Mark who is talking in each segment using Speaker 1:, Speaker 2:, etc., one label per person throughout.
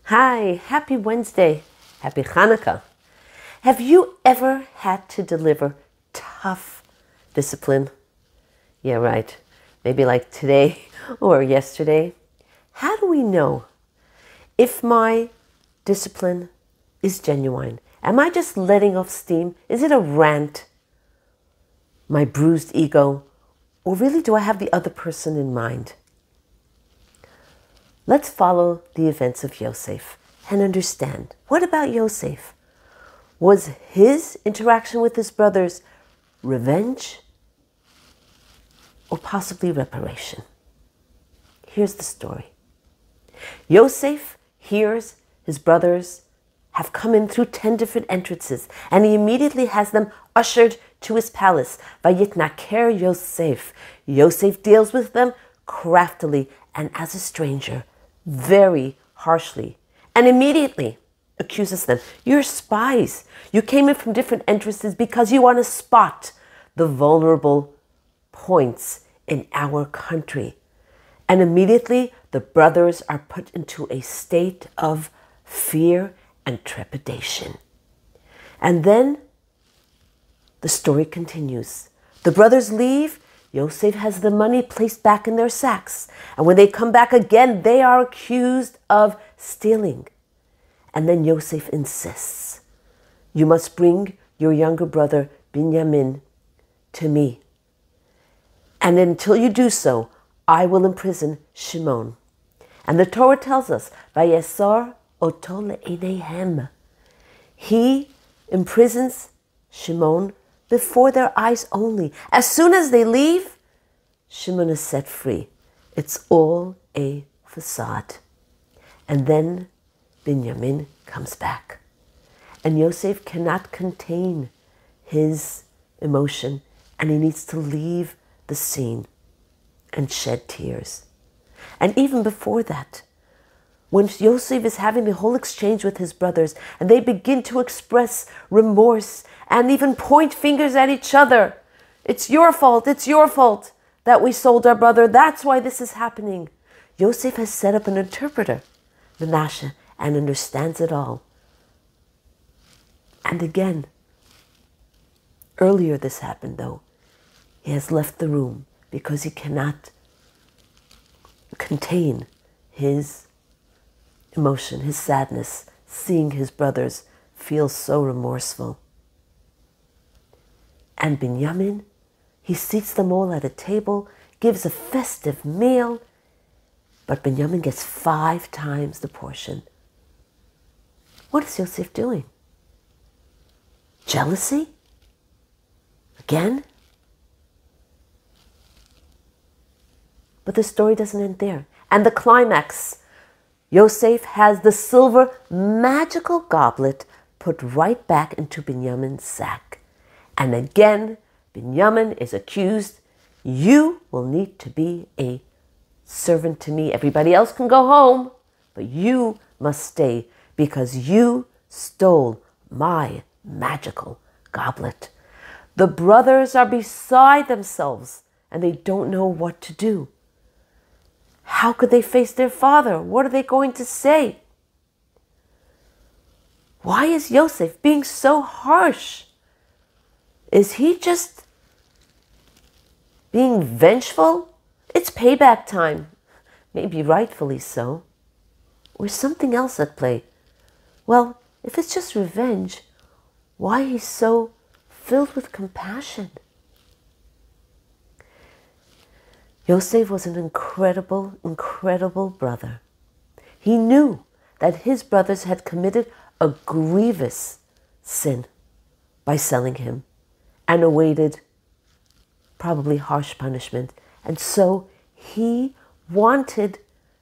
Speaker 1: Hi, happy Wednesday, happy Hanukkah. Have you ever had to deliver tough discipline? Yeah, right. Maybe like today or yesterday. How do we know if my discipline is genuine? Am I just letting off steam? Is it a rant? My bruised ego? Or really do I have the other person in mind? Let's follow the events of Yosef and understand. What about Yosef? Was his interaction with his brothers revenge or possibly reparation? Here's the story. Yosef hears his brothers have come in through 10 different entrances, and he immediately has them ushered to his palace. Vayitnaker Yosef. Yosef deals with them craftily and as a stranger, very harshly, and immediately accuses them. You're spies. You came in from different entrances because you want to spot the vulnerable points in our country. And immediately the brothers are put into a state of fear and trepidation. And then the story continues. The brothers leave. Yosef has the money placed back in their sacks. And when they come back again, they are accused of stealing. And then Yosef insists, you must bring your younger brother, Binyamin, to me. And until you do so, I will imprison Shimon. And the Torah tells us, Vayesar oto le'eineihem. He imprisons Shimon before their eyes only. As soon as they leave, Shimon is set free. It's all a facade. And then Binyamin comes back. And Yosef cannot contain his emotion, and he needs to leave the scene and shed tears. And even before that, when Yosef is having the whole exchange with his brothers, and they begin to express remorse and even point fingers at each other. It's your fault that we sold our brother. That's why this is happening. Yosef has set up an interpreter, Menashe, and understands it all. And again, earlier this happened though. He has left the room because he cannot contain his emotion, his sadness, seeing his brothers feel so remorseful. And Binyamin, he seats them all at a table, gives a festive meal, but Binyamin gets 5 times the portion. What is Yosef doing? Jealousy? Again? But the story doesn't end there. And the climax, Yosef has the silver magical goblet put right back into Binyamin's sack. And again, Binyamin is accused, you will need to be a servant to me. Everybody else can go home, but you must stay because you stole my magical goblet. The brothers are beside themselves and they don't know what to do. How could they face their father? What are they going to say? Why is Yosef being so harsh? Is he just being vengeful? It's payback time. Maybe rightfully so. Or something else at play. Well, if it's just revenge, why he's so filled with compassion? Yosef was an incredible, incredible brother. He knew that his brothers had committed a grievous sin by selling him and awaited probably harsh punishment. And so he wanted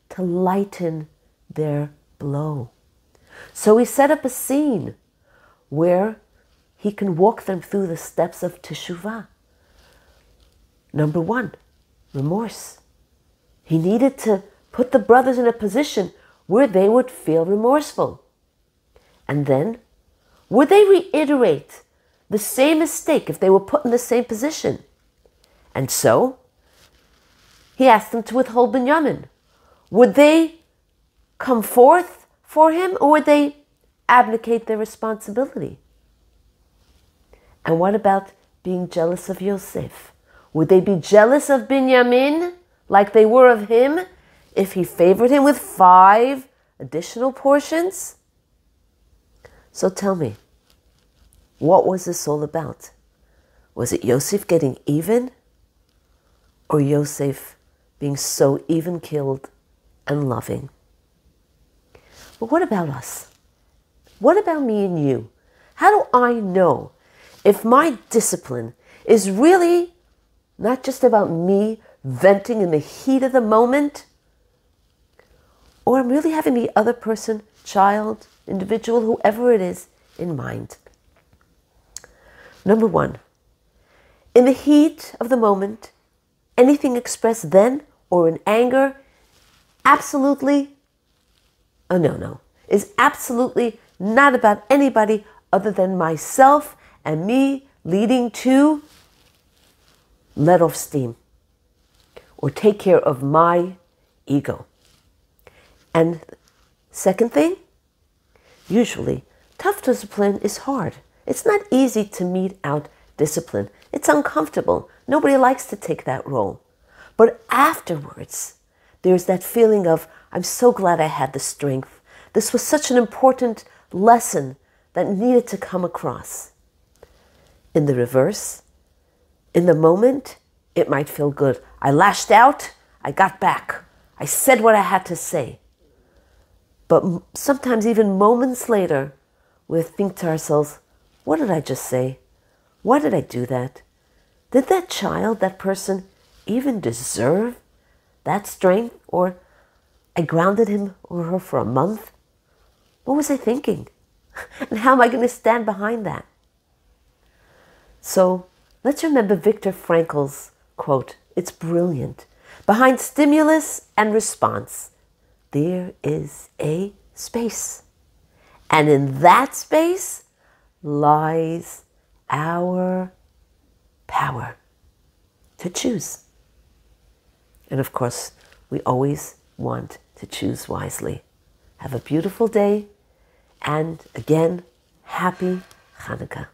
Speaker 1: to lighten their blow. So he set up a scene where he can walk them through the steps of teshuvah. Number 1, remorse. He needed to put the brothers in a position where they would feel remorseful. And then, would they reiterate the same mistake if they were put in the same position? And so, he asked them to withhold Binyamin. Would they come forth for him, or would they abdicate their responsibility? And what about being jealous of Yosef? Would they be jealous of Binyamin like they were of him if he favored him with 5 additional portions? So tell me, what was this all about? Was it Yosef getting even, or Yosef being so even-keeled and loving? But what about us? What about me and you? How do I know if my discipline is really not just about me venting in the heat of the moment, or I'm really having the other person, child, individual, whoever it is, in mind? Number 1, in the heat of the moment, anything expressed then or in anger, absolutely a no-no. Is absolutely not about anybody other than myself and me, leading to let off steam or take care of my ego. And second thing, usually tough discipline is hard. It's not easy to mete out discipline. It's uncomfortable. Nobody likes to take that role. But afterwards, there's that feeling of, I'm so glad I had the strength. This was such an important lesson that needed to come across. In the reverse, in the moment, it might feel good. I lashed out, I got back. I said what I had to say. But sometimes even moments later, we think to ourselves, what did I just say? Why did I do that? Did that child, that person, even deserve that strength? Or I grounded him or her for a month? What was I thinking? And how am I going to stand behind that? So let's remember Viktor Frankl's quote. It's brilliant. Behind stimulus and response, there is a space. And in that space lies our power to choose. And of course, we always want to choose wisely. Have a beautiful day. And again, happy Hanukkah.